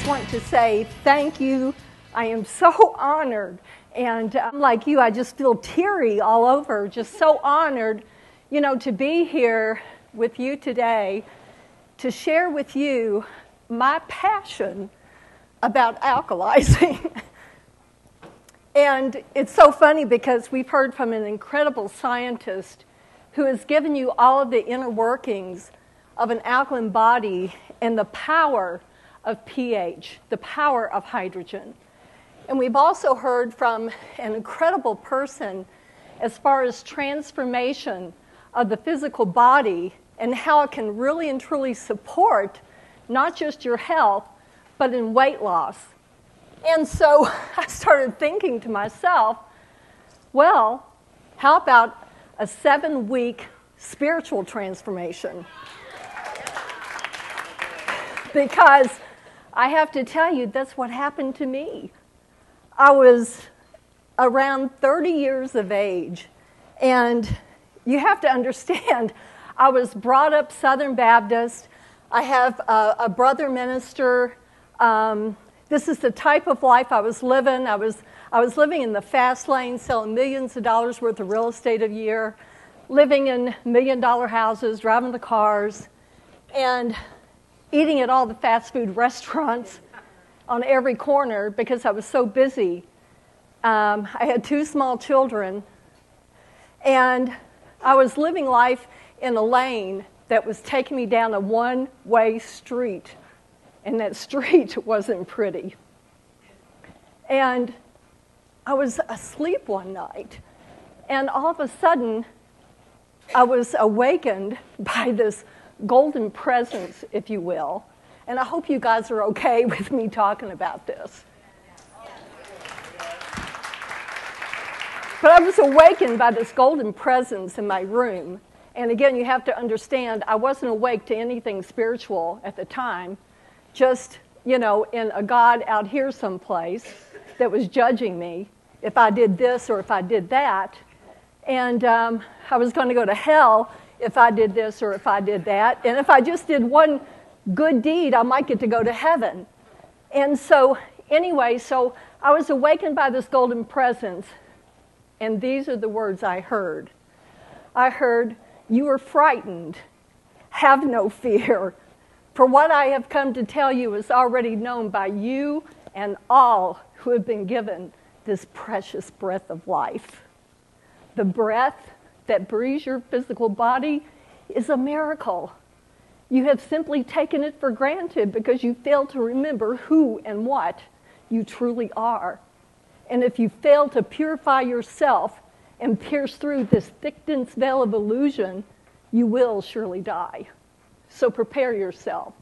just want to say thank you. I am so honored. And like you, I just feel teary all over, just so honored, to be here with you today to share with you my passion about alkalizing. And it's so funny because we've heard from an incredible scientist who has given you all of the inner workings of an alkaline body and the power of pH, the power of hydrogen. And we've also heard from an incredible person as far as transformation of the physical body and how it can really and truly support not just your health, but in weight loss. And so I started thinking to myself, well, how about a 7-week spiritual transformation? Because I have to tell you, that's what happened to me. I was around 30 years of age, and you have to understand, I was brought up Southern Baptist. I have a brother minister. This is the type of life I was living. I was living in the fast lane, selling millions of dollars worth of real estate a year, living in $1 million houses, driving the cars, and eating at all the fast food restaurants on every corner because I was so busy. I had 2 small children, and I was living life in a lane that was taking me down a one-way street, and that street wasn't pretty. And I was asleep one night, and all of a sudden, I was awakened by this golden presence, if you will. And I hope you guys are okay with me talking about this. But I was awakened by this golden presence in my room. And again, you have to understand, I wasn't awake to anything spiritual at the time, just, in a God out here someplace that was judging me if I did this or if I did that. And I was going to go to hell if I did this or if I did that. And if I just did one good deed, I might get to go to heaven. And so, anyway, I was awakened by this golden presence, and these are the words I heard. I heard, "You are frightened. Have no fear. For what I have come to tell you is already known by you and all who have been given this precious breath of life." The breath that breathes your physical body is a miracle. You have simply taken it for granted because you fail to remember who and what you truly are. And if you fail to purify yourself and pierce through this thick, dense veil of illusion, you will surely die. So prepare yourself,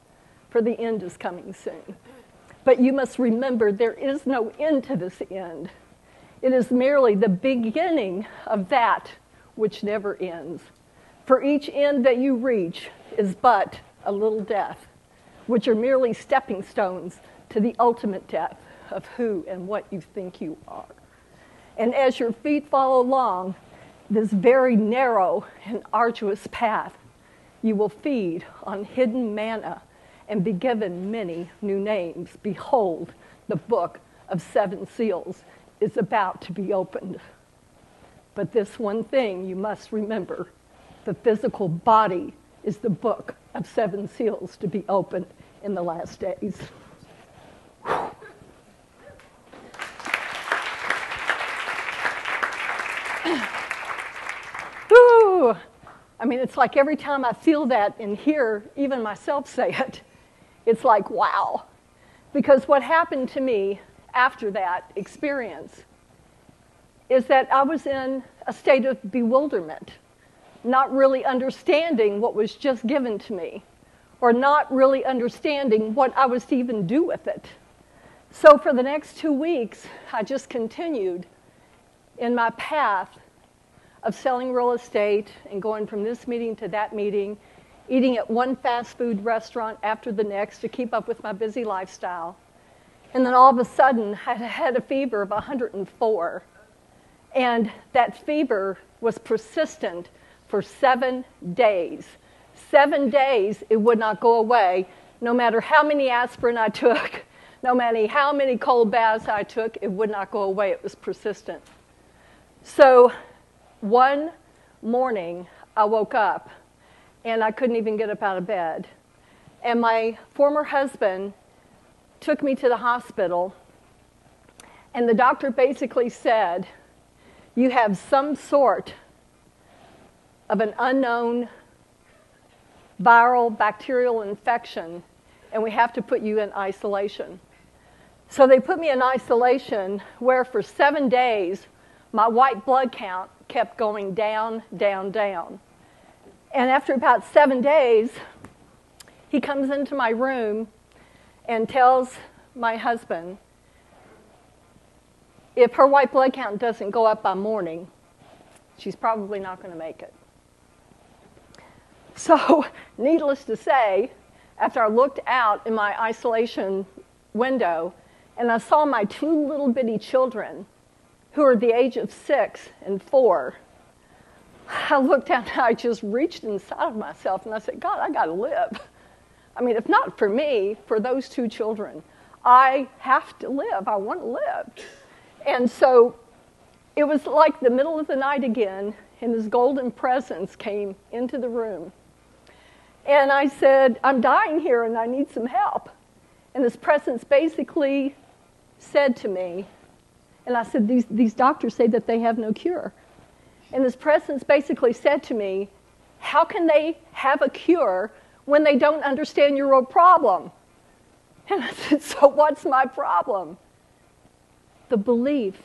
for the end is coming soon. But you must remember there is no end to this end. It is merely the beginning of that which never ends. For each end that you reach is but a little death, which are merely stepping stones to the ultimate death of who and what you think you are. And as your feet follow along this very narrow and arduous path, you will feed on hidden manna and be given many new names. Behold, the book of 7 seals is about to be opened. But this one thing you must remember: the physical body is the book of 7 seals to be opened in the last days. Ooh. I mean, it's like every time I feel that and hear even myself say it, it's like, wow. Because what happened to me after that experience is that I was in a state of bewilderment, not really understanding what was just given to me, or not really understanding what I was to even do with it. So for the next 2 weeks, I just continued in my path of selling real estate and going from this meeting to that meeting, eating at one fast food restaurant after the next to keep up with my busy lifestyle. And then all of a sudden, I had a fever of 104. And that fever was persistent for 7 days. 7 days, it would not go away, no matter how many aspirin I took, No matter how many cold baths I took, it would not go away. It was persistent. So one morning, I woke up, and I couldn't even get up out of bed. And my former husband took me to the hospital, and the doctor basically said, you have some sort of an unknown viral bacterial infection, and we have to put you in isolation. So they put me in isolation where for 7 days, my white blood count kept going down, down, down. And after about 7 days, he comes into my room and tells my husband, if her white blood count doesn't go up by morning, she's probably not going to make it. So, needless to say, after I looked out in my isolation window and I saw my 2 little bitty children who are the age of 6 and 4, I looked out and I just reached inside of myself and I said, God, I got to live. I mean, if not for me, for those 2 children, I have to live. I want to live. And so it was like the middle of the night again, and this golden presence came into the room. And I said, I'm dying here and I need some help. And this presence basically said to me, and I said, these doctors say that they have no cure. And this presence basically said to me, how can they have a cure when they don't understand your real problem? And I said, so what's my problem? The belief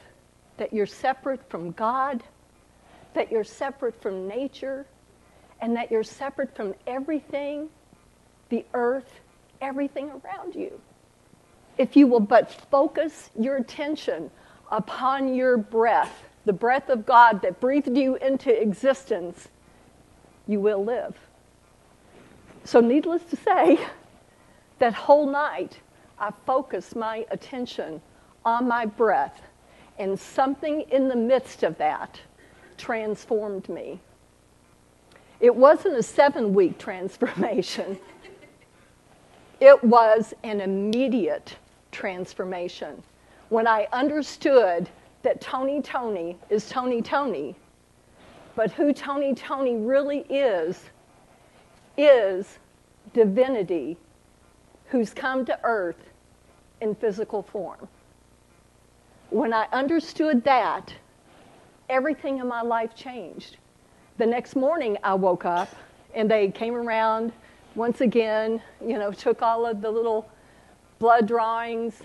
that you're separate from God, that you're separate from nature, and that you're separate from everything, the earth, everything around you. If you will but focus your attention upon your breath, the breath of God that breathed you into existence, you will live. So needless to say, that whole night, I focused my attention on my breath, and something in the midst of that transformed me. It wasn't a 7-week transformation. It was an immediate transformation. When I understood that Toni Toney is Toni Toney, but who Toni Toney really is divinity who's come to earth in physical form. When I understood that, everything in my life changed. The next morning I woke up and they came around once again, took all of the little blood drawings,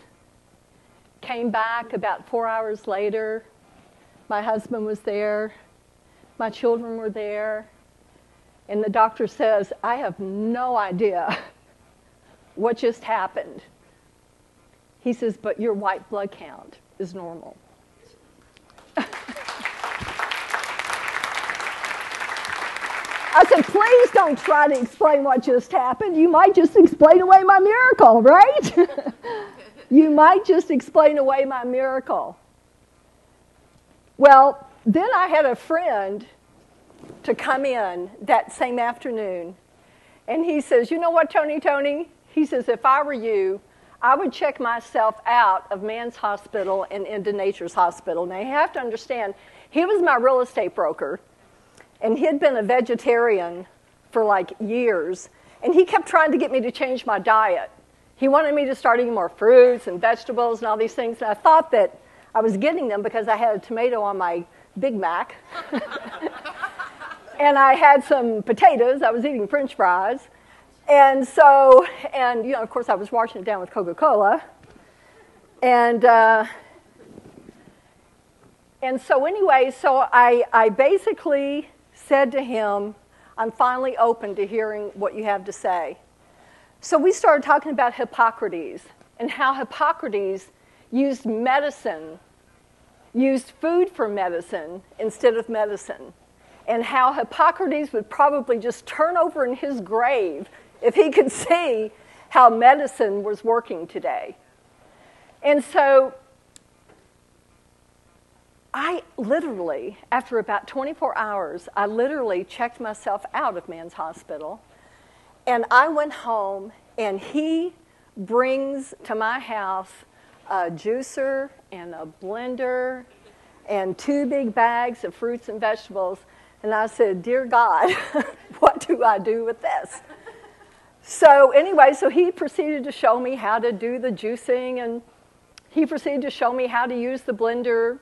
came back about 4 hours later. My husband was there. My children were there. And the doctor says, I have no idea what just happened. He says, but your white blood count is normal. I said, please don't try to explain what just happened. You might just explain away my miracle, right? You might just explain away my miracle. Well, then I had a friend to come in that same afternoon, and he says, you know what, Toni? He says, if I were you, I would check myself out of Man's Hospital and into Nature's Hospital. Now, you have to understand, he was my real estate broker, and he'd been a vegetarian for like years, and he kept trying to get me to change my diet. He wanted me to start eating more fruits and vegetables and all these things, and I thought that I was getting them because I had a tomato on my Big Mac, and I had some potatoes. I was eating French fries. And so, of course, I was washing it down with Coca-Cola. And so anyway, so I basically said to him, I'm finally open to hearing what you have to say. So we started talking about Hippocrates and how Hippocrates used medicine, used food for medicine instead of medicine, and how Hippocrates would probably just turn over in his grave if he could see how medicine was working today. And so I literally, after about 24 hours, I literally checked myself out of Man's Hospital, and I went home, and he brings to my house a juicer and a blender and 2 big bags of fruits and vegetables. And I said, dear God, what do I do with this? So anyway, so he proceeded to show me how to do the juicing, and he proceeded to show me how to use the blender.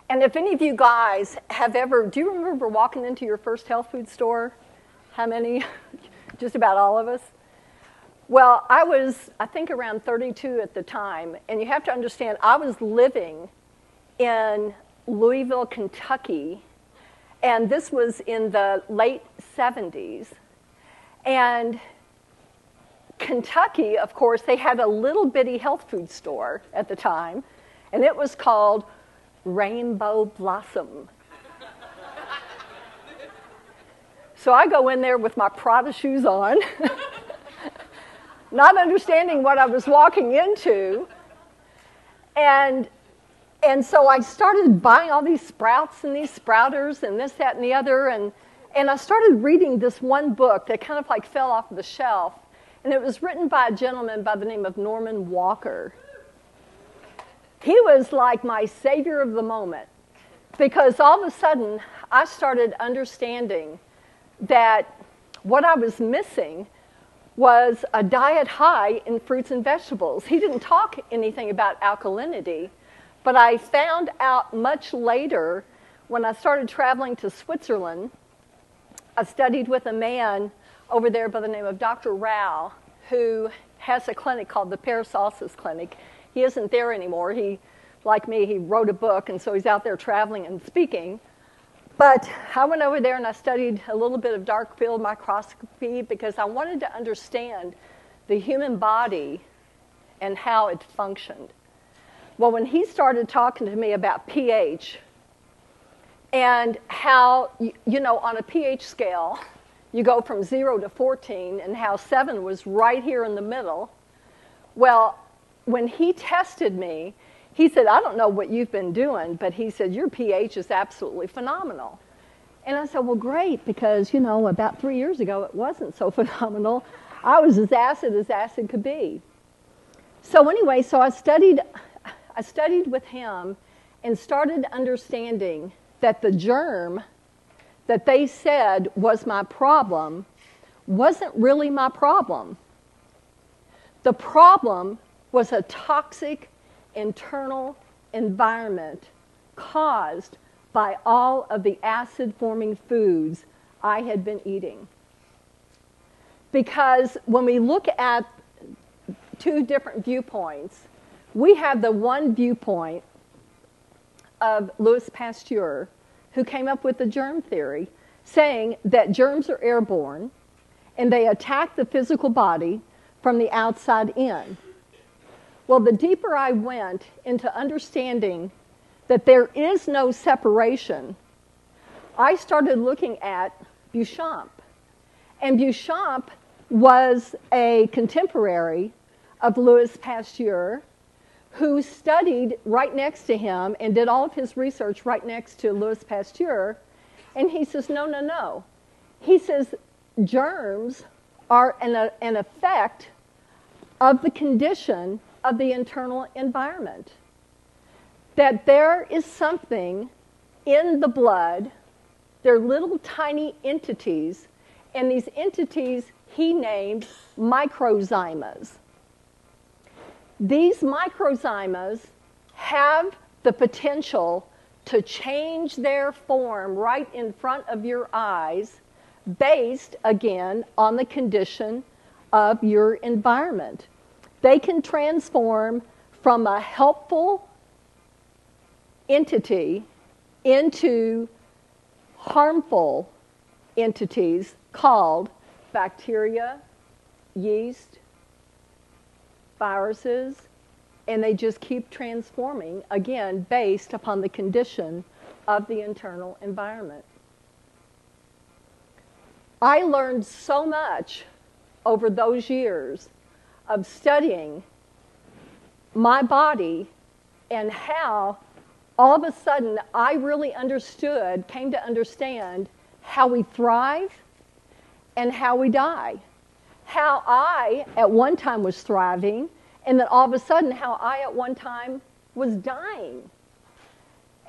And if any of you guys have ever, do you remember walking into your first health food store? How many? Just about all of us. Well, I was, I think, around 32 at the time. And you have to understand, I was living in Louisville, Kentucky. And this was in the late 70s. And Kentucky, of course, they had a little bitty health food store at the time. And it was called Rainbow Blossom. So I go in there with my Prada shoes on, not understanding what I was walking into. And so I started buying all these sprouts and these sprouters and this, that, and the other. And I started reading this one book that kind of like fell off the shelf. And it was written by a gentleman by the name of Norman Walker. He was like my savior of the moment, because all of a sudden I started understanding that what I was missing was a diet high in fruits and vegetables. He didn't talk anything about alkalinity, but I found out much later when I started traveling to Switzerland. I studied with a man over there by the name of Dr. Rao, who has a clinic called the Paracelsus Clinic. He isn't there anymore. He, like me, he wrote a book, and so he's out there traveling and speaking. But I went over there and I studied a little bit of dark field microscopy because I wanted to understand the human body and how it functioned. Well, when he started talking to me about pH and how, you know, on a pH scale, you go from 0 to 14, and how 7 was right here in the middle. Well, when he tested me, he said, I don't know what you've been doing, but he said, your pH is absolutely phenomenal. And I said, well, great, because, you know, about 3 years ago, it wasn't so phenomenal. I was as acid could be. So anyway, so I studied with him and started understanding that the germ that they said was my problem wasn't really my problem. The problem was a toxic internal environment caused by all of the acid-forming foods I had been eating. Because when we look at 2 different viewpoints, we have the one viewpoint of Louis Pasteur, who came up with the germ theory, saying that germs are airborne and they attack the physical body from the outside in. Well, the deeper I went into understanding that there is no separation, I started looking at Beauchamp. And Beauchamp was a contemporary of Louis Pasteur, who studied right next to him and did all of his research right next to Louis Pasteur. And he says, no, no, no. He says germs are an effect of the condition of the internal environment. That there is something in the blood, they're little tiny entities, and these entities he named microzymas. These microzymas have the potential to change their form right in front of your eyes based, again, on the condition of your environment. They can transform from a helpful entity into harmful entities called bacteria, yeast, viruses, and they just keep transforming, again, based upon the condition of the internal environment. I learned so much over those years of studying my body and how all of a sudden I really came to understand how we thrive and how we die. how I, at one time, was thriving, and then all of a sudden, how I, at one time, was dying.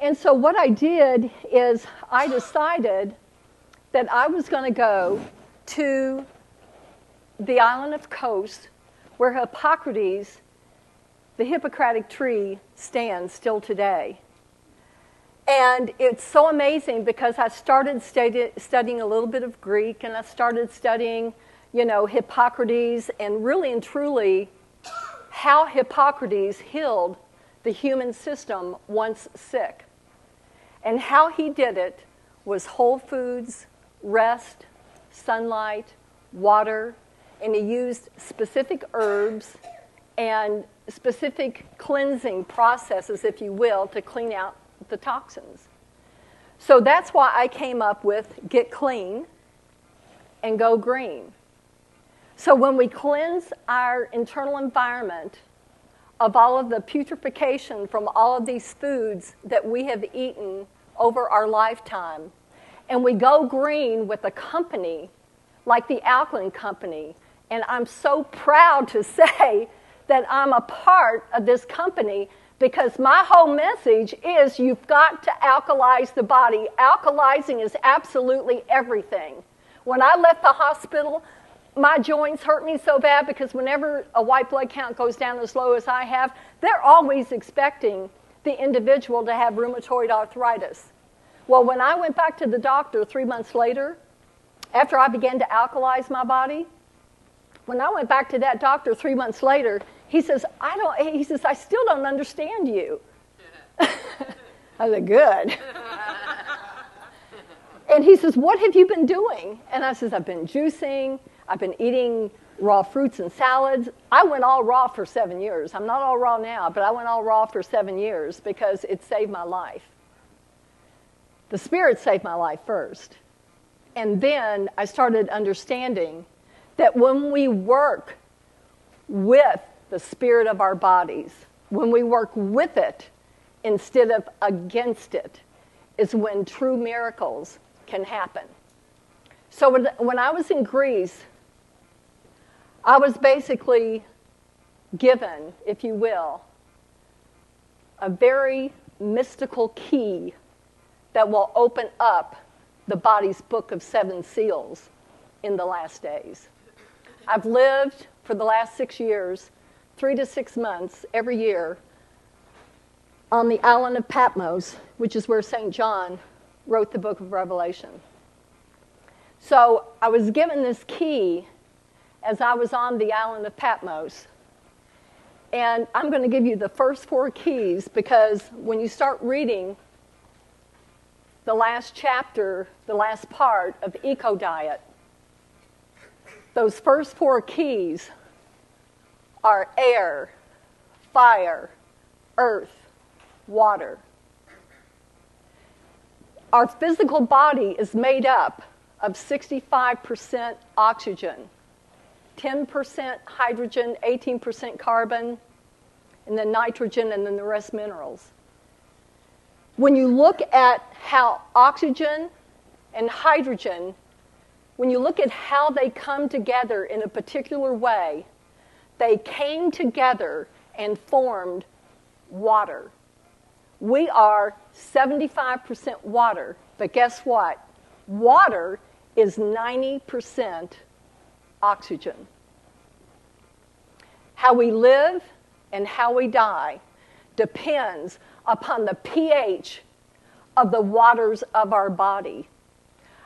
And so what I did is I decided that I was going to go to the island of Kos, where Hippocrates, the Hippocratic tree, stands still today. And it's so amazing because I started studying a little bit of Greek, and I started studying, Hippocrates, and really and truly how Hippocrates healed the human system once sick. And how he did it was whole foods, rest, sunlight, water, and he used specific herbs and specific cleansing processes, if you will, to clean out the toxins. So that's why I came up with get clean and go green. So when we cleanse our internal environment of all of the putrefaction from all of these foods that we have eaten over our lifetime, and we go green with a company like the Alkaline company, and I'm so proud to say that I'm a part of this company because my whole message is you've got to alkalize the body. Alkalizing is absolutely everything. When I left the hospital, my joints hurt me so bad because whenever a white blood count goes down as low as I have, they're always expecting the individual to have rheumatoid arthritis. Well, when I went back to the doctor 3 months later, after I began to alkalize my body, when I went back to that doctor 3 months later, he says, I still don't understand you. I said, good. And he says, what have you been doing? And I says, I've been juicing, I've been eating raw fruits and salads. I went all raw for 7 years. I'm not all raw now, but I went all raw for 7 years because it saved my life. The Spirit saved my life first. And then I started understanding that when we work with the spirit of our bodies, when we work with it instead of against it, is when true miracles can happen. So when I was in Greece, I was basically given, if you will, a very mystical key that will open up the body's book of 7 seals in the last days. I've lived for the last 6 years, 3 to 6 months every year on the island of Patmos, which is where St. John wrote the book of Revelation. So I was given this key as I was on the island of Patmos. And I'm going to give you the first 4 keys because when you start reading the last chapter, the last part of Eco Diet, those first 4 keys are air, fire, earth, water. Our physical body is made up of 65% oxygen, 10% hydrogen, 18% carbon, and then nitrogen, and then the rest minerals. When you look at how oxygen and hydrogen, when you look at how they come together in a particular way, they came together and formed water. We are 75% water, but guess what? Water is 90% oxygen. How we live and how we die depends upon the pH of the waters of our body.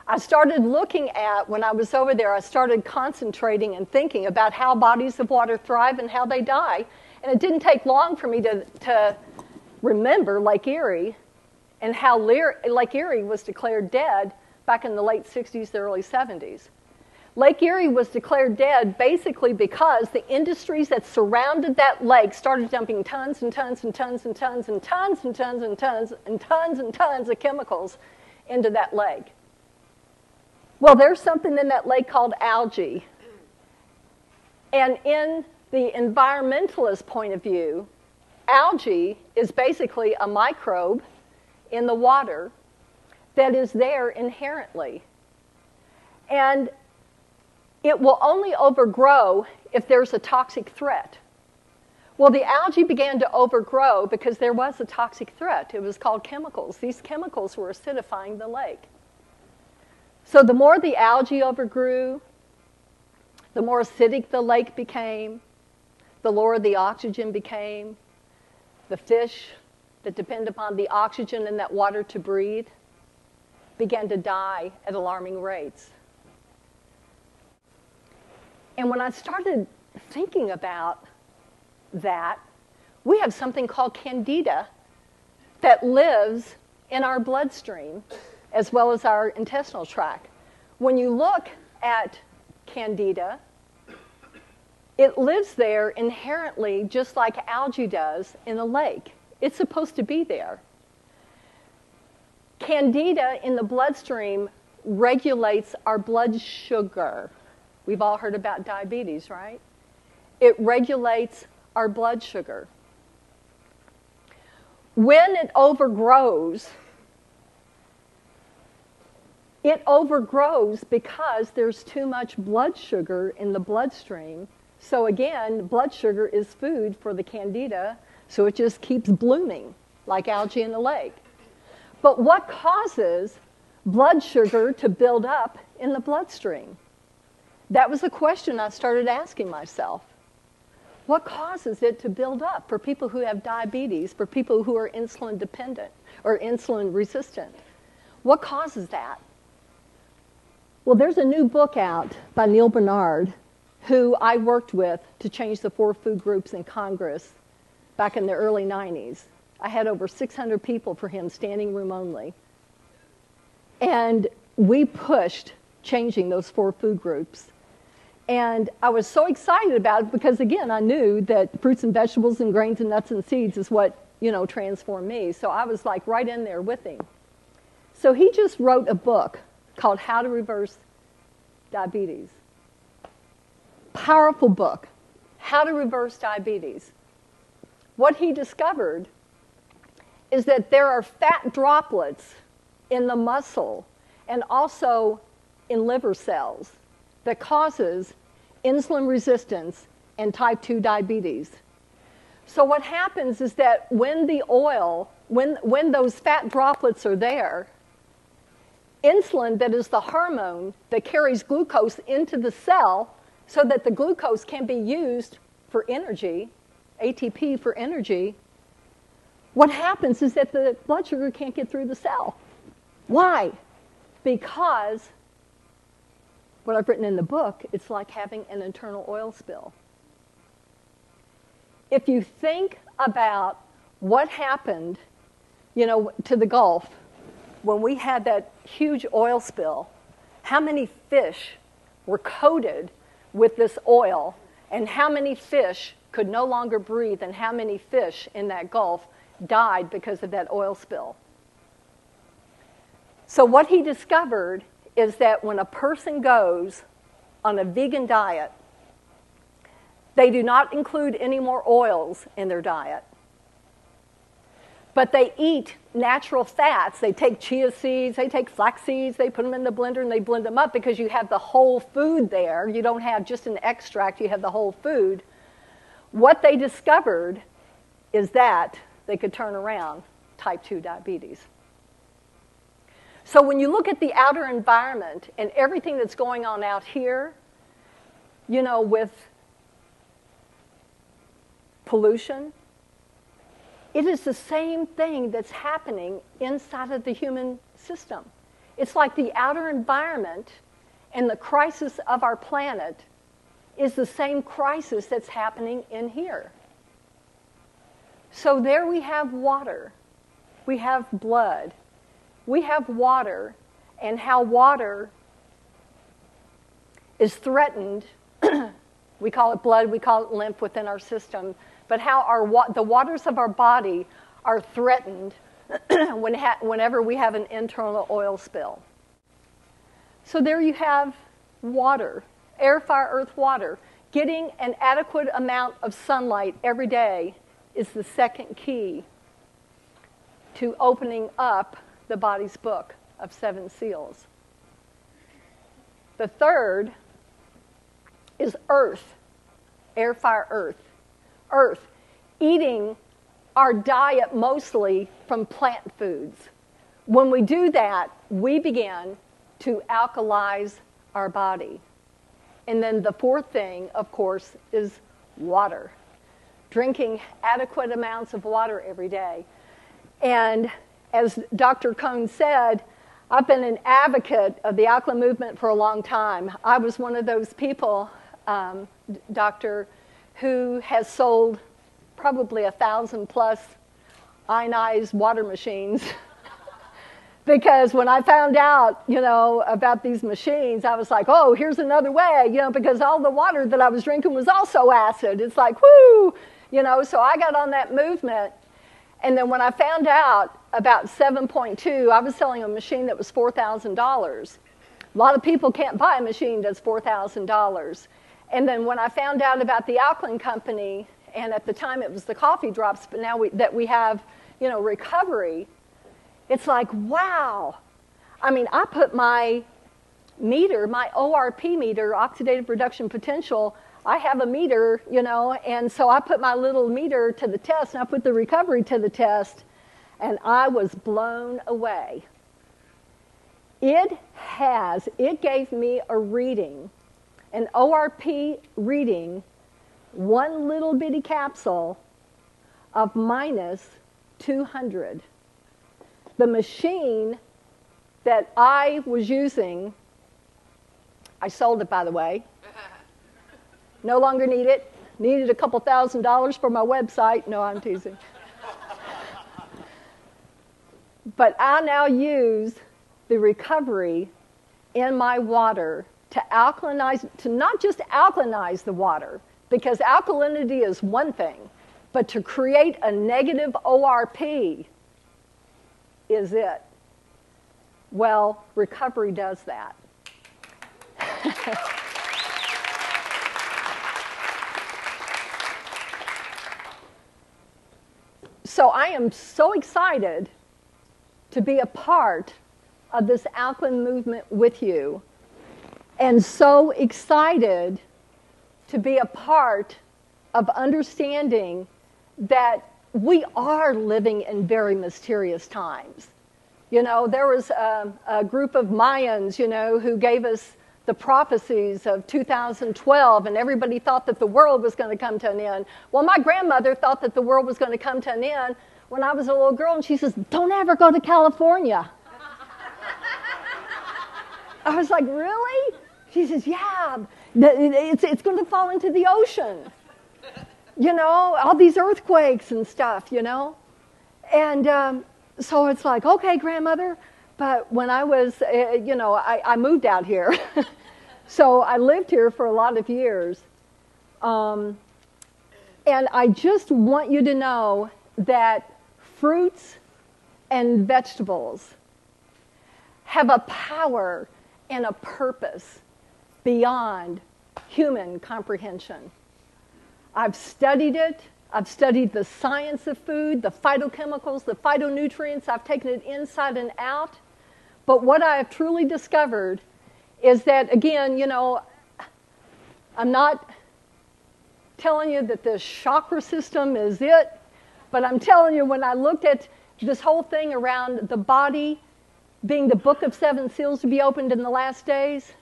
I started looking at, when I was over there, I started concentrating and thinking about how bodies of water thrive and how they die. And it didn't take long for me to remember Lake Erie and how Lake Erie was declared dead back in the late 60s, the early 70s. Lake Erie was declared dead basically because the industries that surrounded that lake started dumping tons and tons and tons and tons and tons and tons and tons and tons and tons of chemicals into that lake. Well, there's something in that lake called algae. And in the environmentalist point of view, algae is basically a microbe in the water that is there inherently. And it will only overgrow if there's a toxic threat. Well, the algae began to overgrow because there was a toxic threat. It was called chemicals. These chemicals were acidifying the lake. So the more the algae overgrew, the more acidic the lake became, the lower the oxygen became. The fish that depend upon the oxygen in that water to breathe began to die at alarming rates. And when I started thinking about that, we have something called candida that lives in our bloodstream as well as our intestinal tract. When you look at candida, it lives there inherently just like algae does in a lake. It's supposed to be there. Candida in the bloodstream regulates our blood sugar. We've all heard about diabetes, right? It regulates our blood sugar. When it overgrows because there's too much blood sugar in the bloodstream. So again, blood sugar is food for the candida, so it just keeps blooming like algae in the lake. But what causes blood sugar to build up in the bloodstream? That was a question I started asking myself. What causes it to build up for people who have diabetes, for people who are insulin dependent or insulin resistant? What causes that? Well, there's a new book out by Neil Barnard, who I worked with to change the 4 food groups in Congress back in the early 90s. I had over 600 people for him, standing room only. And we pushed changing those 4 food groups. And I was so excited about it because, again, I knew that fruits and vegetables and grains and nuts and seeds is what, transformed me. So I was like right in there with him. So he just wrote a book called How to Reverse Diabetes. Powerful book, How to Reverse Diabetes. What he discovered is that there are fat droplets in the muscle and also in liver cells that causes insulin resistance and type 2 diabetes. So what happens is that when the oil, when those fat droplets are there, insulin, that is the hormone that carries glucose into the cell so that the glucose can be used for energy, ATP for energy, what happens is that the blood sugar can't get through the cell. Why? Because what I've written in the book, it's like having an internal oil spill. If you think about what happened, to the Gulf when we had that huge oil spill, how many fish were coated with this oil, and how many fish could no longer breathe, and how many fish in that Gulf died because of that oil spill. So what he discovered is that when a person goes on a vegan diet, they do not include any more oils in their diet. But they eat natural fats. They take chia seeds, they take flax seeds, they put them in the blender and they blend them up because you have the whole food there. You don't have just an extract, you have the whole food. What they discovered is that they could turn around type 2 diabetes. So when you look at the outer environment and everything that's going on out here, with pollution, it is the same thing that's happening inside of the human system. It's like the outer environment and the crisis of our planet is the same crisis that's happening in here. So there we have water, we have blood, we have water, and how water is threatened. We call it blood, we call it lymph within our system, but how the waters of our body are threatened whenever we have an internal oil spill. So there you have water, air, fire, earth, water. Getting an adequate amount of sunlight every day is the second key to opening up the body's book of 7 seals. The third is earth, air, fire, earth. Earth, eating our diet mostly from plant foods. When we do that, we begin to alkalize our body. And then the fourth thing, of course, is water. Drinking adequate amounts of water every day. And as Dr. Cohn said, I've been an advocate of the alkaline movement for a long time. I was one of those people, doctor, who has sold probably 1,000 plus ionized water machines. Because when I found out, about these machines, I was like, oh, here's another way, because all the water that I was drinking was also acid. It's like, whoo, so I got on that movement. And then when I found out about 7.2, I was selling a machine that was $4,000. A lot of people can't buy a machine that's $4,000. And then when I found out about the Alkaline company, and at the time it was the coffee drops, but now that we have, recovery, it's like, wow. I mean, I put my meter, my ORP meter, oxidative reduction potential, I have a meter, and so I put my little meter to the test, and I put the recovery to the test, and I was blown away. It gave me a reading, an ORP reading, one little bitty capsule of minus 200. The machine that I was using, I sold it, by the way. No longer need it. Needed a couple $1,000s for my website. No, I'm teasing. But I now use the recovery in my water to alkalinize, to not just alkalinize the water, because alkalinity is one thing, but to create a negative ORP is it. Well, recovery does that. So I am so excited to be a part of this alkaline movement with you, and so excited to be a part of understanding that we are living in very mysterious times. There was a group of Mayans, who gave us the prophecies of 2012, and everybody thought that the world was going to come to an end. Well, my grandmother thought that the world was going to come to an end when I was a little girl, and she says, don't ever go to California. I was like, really? She says, yeah, it's going to fall into the ocean. All these earthquakes and stuff, And so it's like, okay, grandmother. But when I was, I moved out here. So I lived here for a lot of years. And I just want you to know that fruits and vegetables have a power and a purpose beyond human comprehension. I've studied it. I've studied the science of food, the phytochemicals, the phytonutrients. I've taken it inside and out. But what I have truly discovered is that, again, I'm not telling you that the chakra system is it, but I'm telling you, when I looked at this whole thing around the body being the book of 7 seals to be opened in the last days,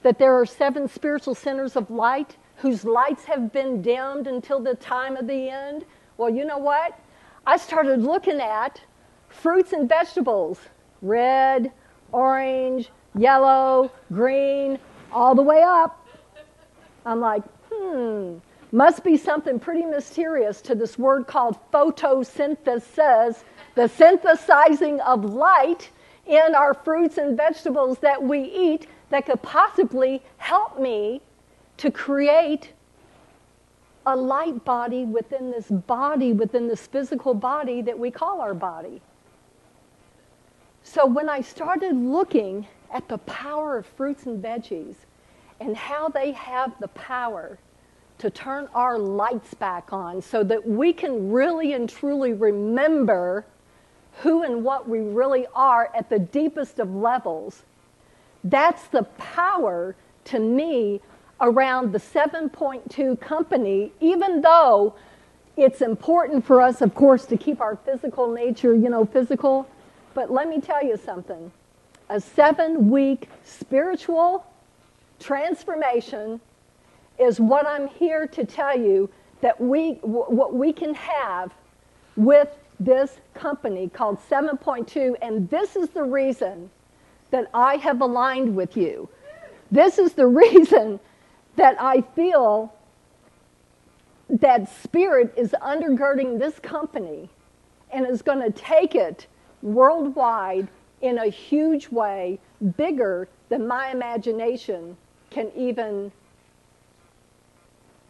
that there are 7 spiritual centers of light whose lights have been dimmed until the time of the end. Well, you know what? I started looking at fruits and vegetables, red, orange, yellow, green, all the way up. I'm like, must be something pretty mysterious to this word called photosynthesis, the synthesizing of light in our fruits and vegetables that we eat that could possibly help me to create a light body within this physical body that we call our body. So when I started looking at the power of fruits and veggies and how they have the power to turn our lights back on so that we can really and truly remember who and what we really are at the deepest of levels, that's the power, to me, around the 7.2 company, even though it's important for us, of course, to keep our physical nature, physical. But let me tell you something. A 7-week spiritual transformation is what I'm here to tell you that what we can have with this company called 7.2, and this is the reason that I have aligned with you. This is the reason that I feel that Spirit is undergirding this company and is going to take it worldwide in a huge way, bigger than my imagination can even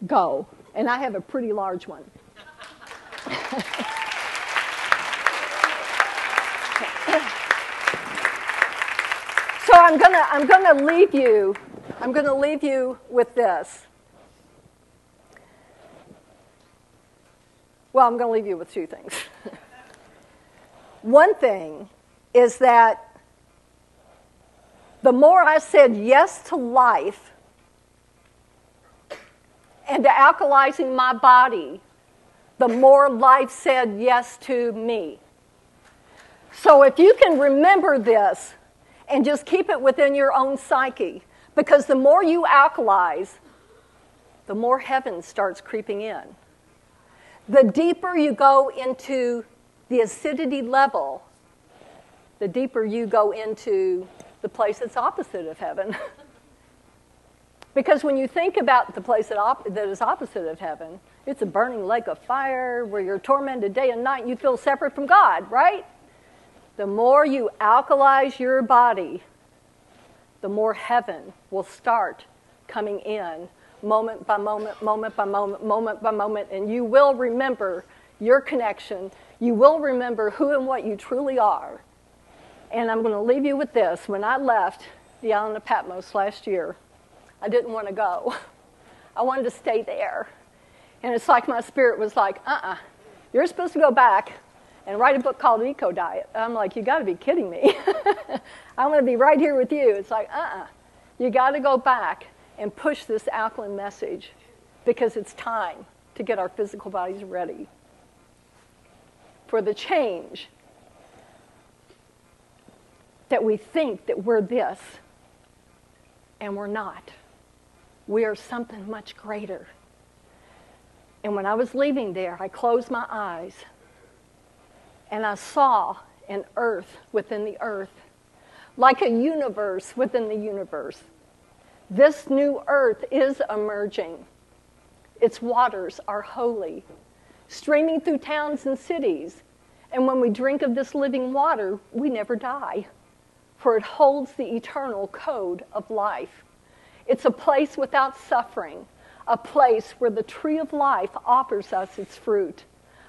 go. And I have a pretty large one. So I'm gonna leave you with this. Well, I'm going to leave you with two things. One thing is that the more I said yes to life and to alkalizing my body, the more life said yes to me. So if you can remember this and just keep it within your own psyche, because the more you alkalize, the more heaven starts creeping in. The deeper you go into the acidity level, the deeper you go into the place that's opposite of heaven. Because when you think about the place that is opposite of heaven, it's a burning lake of fire where you're tormented day and night and you feel separate from God, right? The more you alkalize your body, the more heaven will start coming in moment by moment, moment by moment, moment by moment, and you will remember your connection. You will remember who and what you truly are. And I'm going to leave you with this. When I left the island of Patmos last year, I didn't want to go. I wanted to stay there. And it's like my spirit was like, you're supposed to go back and write a book called Eco Diet. And I'm like, you got to be kidding me. I want to be right here with you. It's like, you got to go back and push this alkaline message because it's time to get our physical bodies ready for the change that we think that we're this, and we're not. We are something much greater. And when I was leaving there, I closed my eyes and I saw an earth within the earth, like a universe within the universe. This new earth is emerging. Its waters are holy, streaming through towns and cities. And when we drink of this living water, we never die, for it holds the eternal code of life. It's a place without suffering, a place where the tree of life offers us its fruit,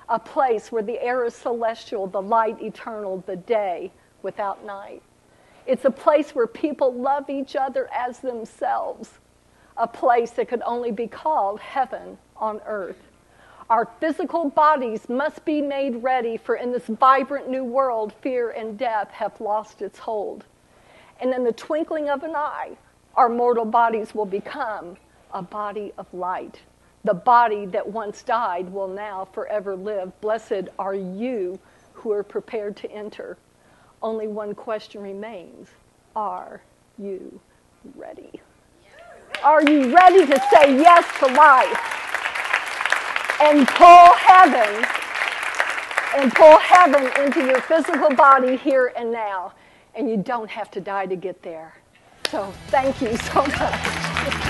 a place where the air is celestial, the light eternal, the day without night. It's a place where people love each other as themselves, a place that could only be called heaven on earth. Our physical bodies must be made ready, for in this vibrant new world, fear and death have lost its hold. And in the twinkling of an eye, our mortal bodies will become a body of light. The body that once died will now forever live. Blessed are you who are prepared to enter. Only one question remains. Are you ready? Are you ready to say yes to life and pull heaven into your physical body here and now? And you don't have to die to get there. So thank you so much.